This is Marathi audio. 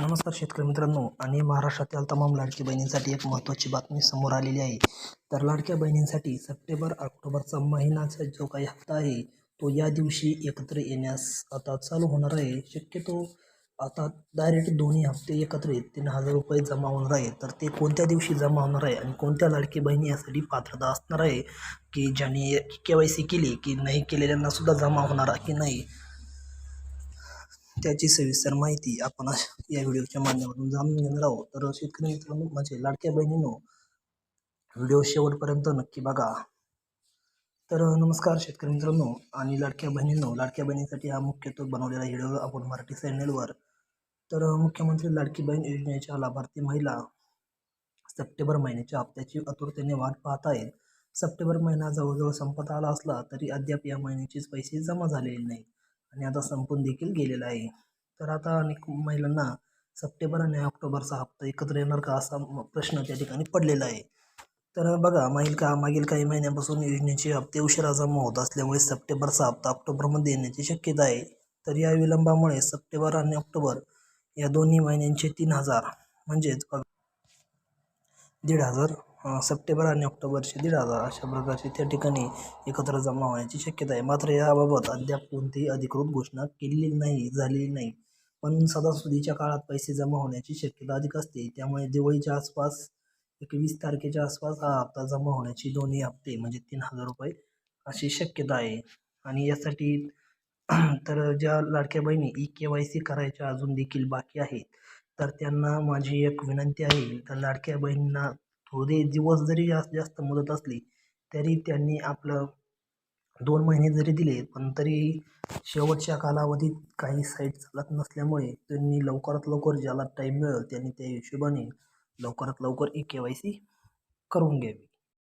नमस्कार शेतकरी मित्रांनो आणि महाराष्ट्रातील तमाम लाडकी बहिणींसाठी एक महत्त्वाची बातमी समोर आलेली आहे। तर लाडक्या बहिणींसाठी सप्टेंबर ऑक्टोबरचा महिन्याचा जो काही हप्ता आहे तो या दिवशी एकत्र येण्यास आता चालू होणार आहे। शक्यतो आता डायरेक्ट दोन्ही हप्ते एकत्रित 3000 रुपये जमा होणार आहे। तर ते कोणत्या दिवशी जमा होणार आहे आणि कोणत्या लाडकी बहिणी यासाठी पात्रता असणार आहे की ज्यांनी KYC केली की नाही केलेल्यांना सुद्धा जमा होणार की नाही, त्याची सविस्तर माहिती आपण या व्हिडिओच्या माध्यमातून जाणून घेणार आहोत। तर शेतकरी मित्रांनो म्हणजे लाडक्या बहिणींनो व्हिडिओ शेवटपर्यंत नक्की बघा। तर नमस्कार शेतकरी मित्रांनो आणि लाडक्या बहिणींनो, लाडक्या बहिणींसाठी हा मुख्यत्वे बनवलेला व्हिडिओ आपण मराठी चॅनलवर। तर मुख्यमंत्री लाडकी बहीण योजनेच्या लाभार्थी महिला सप्टेंबर महिन्याच्या हप्त्याची आतुरतेने वाट पाहत आहेत। सप्टेंबर महिना जवळजवळ संपत आला असला तरी अद्याप या महिन्याचेच पैसे जमा झालेले नाही आणि आता संपून देखील गेलेला आहे। तर आता अनेक महिलांना सप्टेंबर आणि ऑक्टोबरचा हप्ता एकत्र येणार का असा प्रश्न त्या ठिकाणी पडलेला आहे। तर बघा मागील काही महिन्यांपासून योजनेचे हप्ते उशिरा जमा होत असल्यामुळे सप्टेंबरचा हप्ता ऑक्टोबरमध्ये येण्याची शक्यता आहे। तर या विलंबामुळे सप्टेंबर आणि ऑक्टोबर या दोन्ही महिन्यांचे 3000 म्हणजेच 1500 सप्टेंबर आणि ऑक्टोबरचे 1500 अशा प्रकारचे त्या ठिकाणी एकत्र जमा होण्याची शक्यता आहे। मात्र याबाबत अद्याप कोणतीही अधिकृत घोषणा केलेली झालेली नाही। पण सणासुदीच्या काळात पैसे जमा होण्याची शक्यता अधिक असते, त्यामुळे दिवाळीच्या आसपास 21 तारखेच्या आसपास हा हप्ता जमा होण्याची दोन्ही हप्ते म्हणजे 3000 रुपये अशी शक्यता आहे। आणि यासाठी तर ज्या लाडक्या बहिणी KYC करायच्या अजून देखील बाकी आहेत तर त्यांना माझी एक विनंती आहे, तर लाडक्या बहिणींना थोडे दिवस जरी जास्त मुदत असली तरी त्यांनी आपलं 2 महिने जरी दिले पण तरी शेवटच्या कालावधीत काही साईट चालत नसल्यामुळे त्यांनी लवकरात लवकर ज्याला टाईम मिळेल त्यांनी त्या हिशोबाने लवकरात लवकर KYC करून घ्यावी।